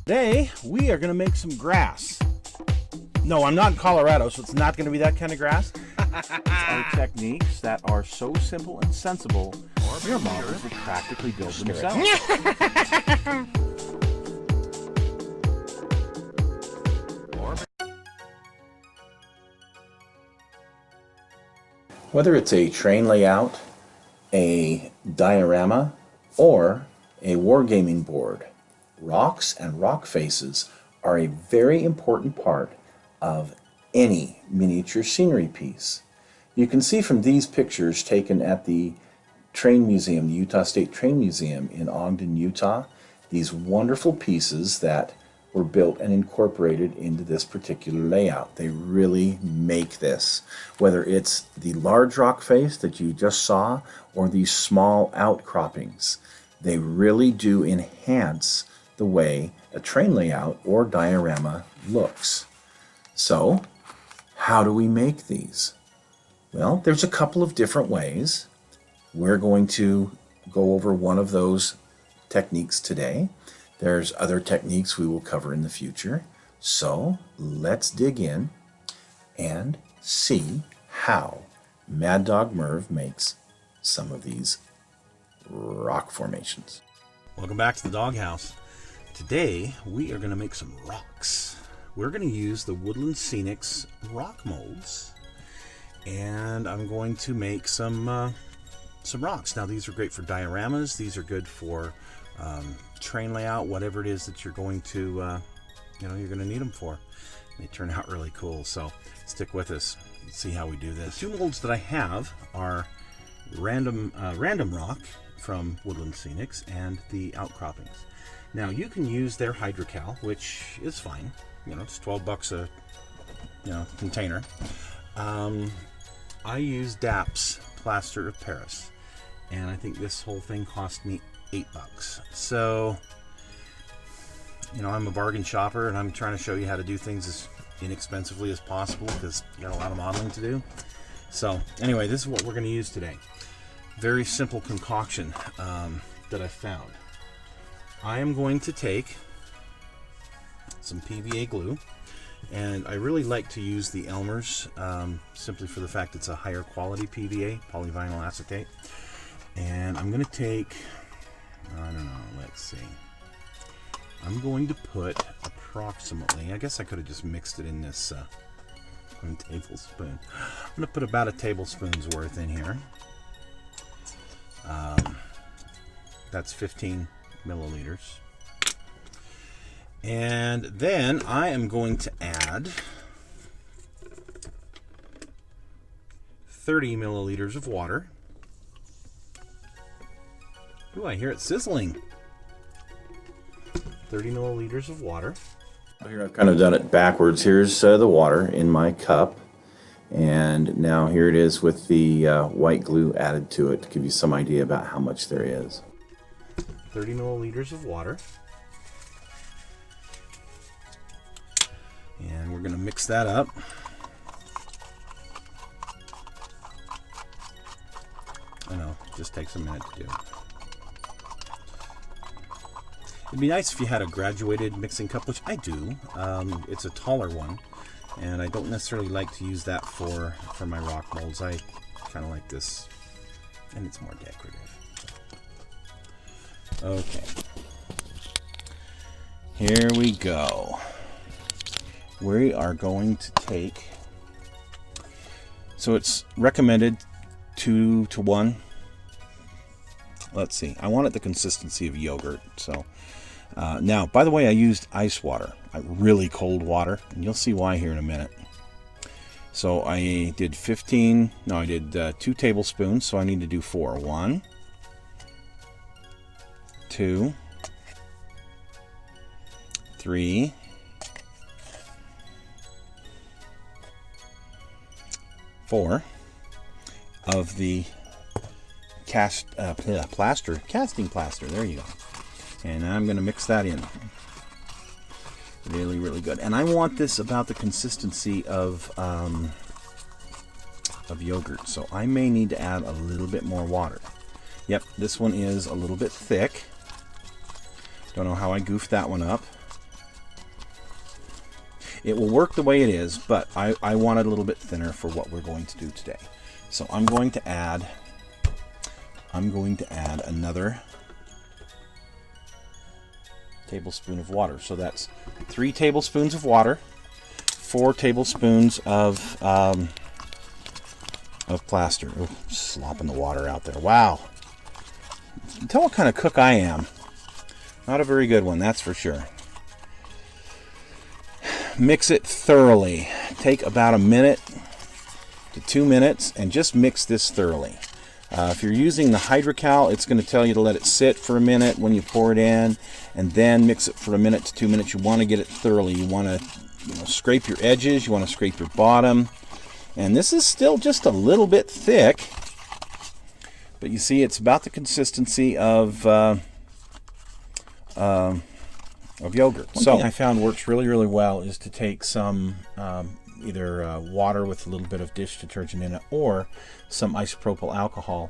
Today, we are going to make some grass. No, I'm not in Colorado, so it's not going to be that kind of grass. It's our techniques that are so simple and sensible, your models will practically build themselves. Whether it's a train layout, a diorama, or a wargaming board, rocks and rock faces are a very important part of any miniature scenery piece. You can see from these pictures taken at the Train Museum, the Utah State Train Museum in Ogden, Utah, these wonderful pieces that were built and incorporated into this particular layout. They really make this. Whether it's the large rock face that you just saw or these small outcroppings, they really do enhance the way a train layout or diorama looks. So, how do we make these? Well, there's a couple of different ways. We're going to go over one of those techniques today. There's other techniques we will cover in the future. So let's dig in and see how Mad Dog Merv makes some of these rock formations. Welcome back to the doghouse. Today we are going to make some rocks. We're going to use the Woodland Scenic's rock molds, and I'm going to make some rocks. Now these are great for dioramas. These are good for train layout, whatever it is that you're going to you're going to need them for. They turn out really cool, so stick with us. Let's see how we do this. The two molds that I have are random rock from Woodland Scenics and the outcroppings. Now you can use their hydrocal, which is fine. It's $12 a container. I use DAP's plaster of Paris, and I think this whole thing cost me $8. So, I'm a bargain shopper, and I'm trying to show you how to do things as inexpensively as possible because you got a lot of modeling to do. So, anyway, this is what we're going to use today. Very simple concoction that I found. I am going to take some PVA glue, and I really like to use the Elmer's simply for the fact it's a higher quality PVA, polyvinyl acetate. And I'm going to take, let's see. I'm going to put approximately, I guess I could have just mixed it in this 1 tablespoon. I'm going to put about a tablespoon's worth in here. That's 15 milliliters. And then I am going to add 30 milliliters of water. Ooh, I hear it sizzling. 30 milliliters of water. Here I've kind of done it backwards. Here's the water in my cup. And now here it is with the white glue added to it to give you some idea about how much there is. 30 milliliters of water. And we're going to mix that up. I know, it just takes a minute to do. It'd be nice if you had a graduated mixing cup, which I do. It's a taller one, and I don't necessarily like to use that for my rock molds. I kind of like this, and it's more decorative. Okay. Here we go. We are going to take, so it's recommended 2 to 1. Let's see, I wanted the consistency of yogurt. So now, by the way, I used ice water, really cold water, and you'll see why here in a minute. So I did 2 tablespoons, so I need to do 4. 1, 2, 3, 4 of the casting plaster. There you go. And I'm going to mix that in. Really, really good. And I want this about the consistency of yogurt, so I may need to add a little bit more water. Yep, this one is a little bit thick. Don't know how I goofed that one up. It will work the way it is, but I want it a little bit thinner for what we're going to do today. So I'm going to add another tablespoon of water. So that's 3 tablespoons of water, 4 tablespoons of plaster. Oh, slopping the water out there. Wow. You can tell what kind of cook I am. Not a very good one, that's for sure. Mix it thoroughly. Take about a minute to 2 minutes and just mix this thoroughly. If you're using the hydrocal, it's going to tell you to let it sit for a minute when you pour it in, and then mix it for a minute to 2 minutes. You want to get it thoroughly. You want to scrape your edges. You want to scrape your bottom. And this is still just a little bit thick, but you see it's about the consistency of yogurt. One thing I found works really, really well is to take some either water with a little bit of dish detergent in it or some isopropyl alcohol.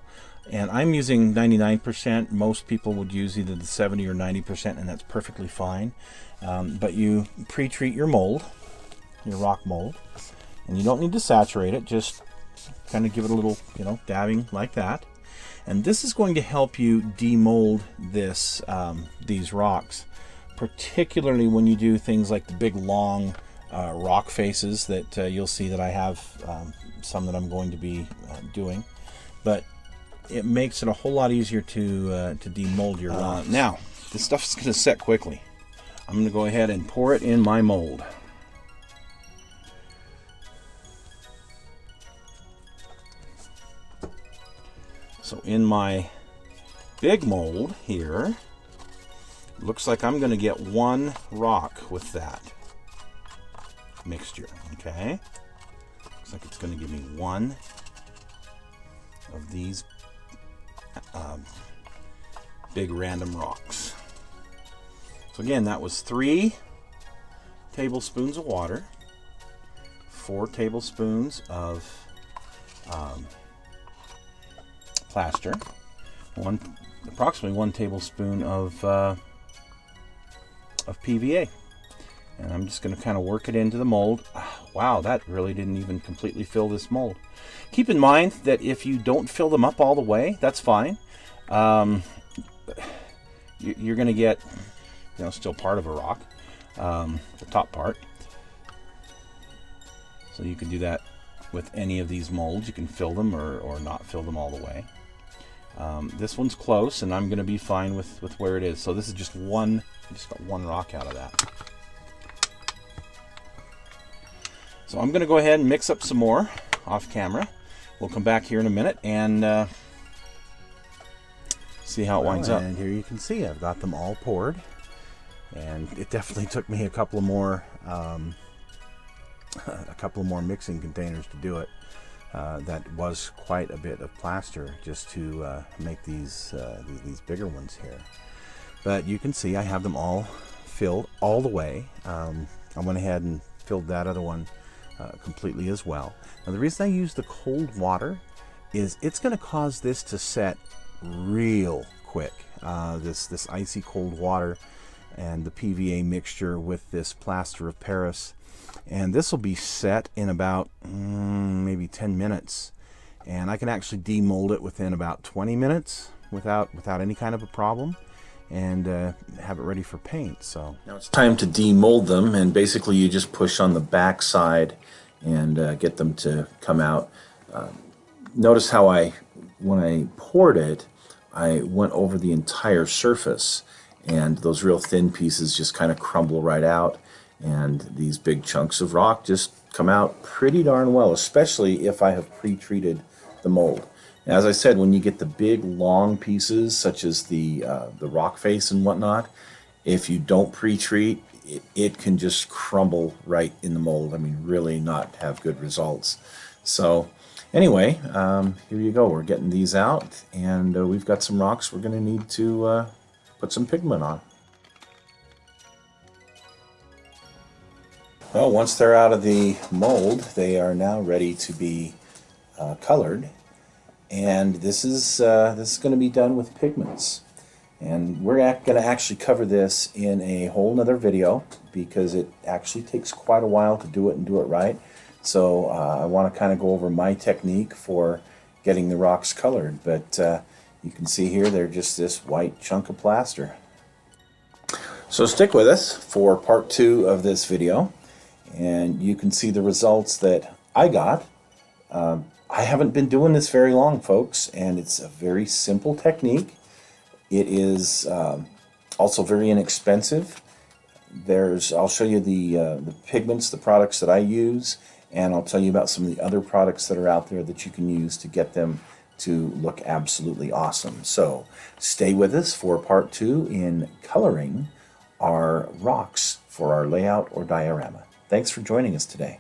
And I'm using 99%. Most people would use either the 70 or 90%, and that's perfectly fine. But you pre-treat your mold, your rock mold, and you don't need to saturate it. Just kind of give it a little, dabbing like that. And this is going to help you demold these rocks, particularly when you do things like the big long rock faces that you'll see that I have some that I'm going to be doing. But it makes it a whole lot easier to demold your rocks. Now, this stuff is going to set quickly. I'm going to go ahead and pour it in my mold. So in my big mold here, looks like I'm going to get 1 rock with that mixture, okay? Looks like it's going to give me 1 of these big random rocks. So again, that was 3 tablespoons of water, 4 tablespoons of plaster, approximately 1 tablespoon of PVA. And I'm just going to kind of work it into the mold. Wow, that really didn't even completely fill this mold. Keep in mind that if you don't fill them up all the way, that's fine. You're going to get, still part of a rock, the top part. So you can do that with any of these molds. You can fill them or not fill them all the way. This one's close, and I'm going to be fine with where it is. So this is just one. I just got 1 rock out of that. So I'm going to go ahead and mix up some more off camera. We'll come back here in a minute and see how it winds up. And here you can see I've got them all poured, and it definitely took me a couple of more mixing containers to do it. That was quite a bit of plaster just to make these bigger ones here. But you can see I have them all filled all the way. I went ahead and filled that other one completely as well. Now the reason I use the cold water is it's going to cause this to set real quick. This icy cold water and the PVA mixture with this plaster of Paris. And this will be set in about maybe 10 minutes. And I can actually demold it within about 20 minutes without any kind of a problem, and have it ready for paint. So now it's time to demold them, and basically you just push on the back side and get them to come out. Notice how when I poured it, I went over the entire surface, and those real thin pieces just kind of crumble right out. And these big chunks of rock just come out pretty darn well, especially if I have pre-treated the mold. As I said, when you get the big long pieces, such as the rock face and whatnot, if you don't pre-treat, it can just crumble right in the mold. I mean, really not have good results. So anyway, here you go. We're getting these out, and we've got some rocks we're going to need to put some pigment on. Well, once they're out of the mold, they are now ready to be colored, and this is going to be done with pigments. And we're going to actually cover this in a whole nother video because it actually takes quite a while to do it and do it right. So I want to kind of go over my technique for getting the rocks colored. But you can see here they're just this white chunk of plaster. So stick with us for part 2 of this video, and you can see the results that I got. I haven't been doing this very long, folks, and it's a very simple technique. It is also very inexpensive. I'll show you the pigments, the products that I use, and I'll tell you about some of the other products that are out there that you can use to get them to look absolutely awesome. So stay with us for part 2 in coloring our rocks for our layout or diorama. Thanks for joining us today.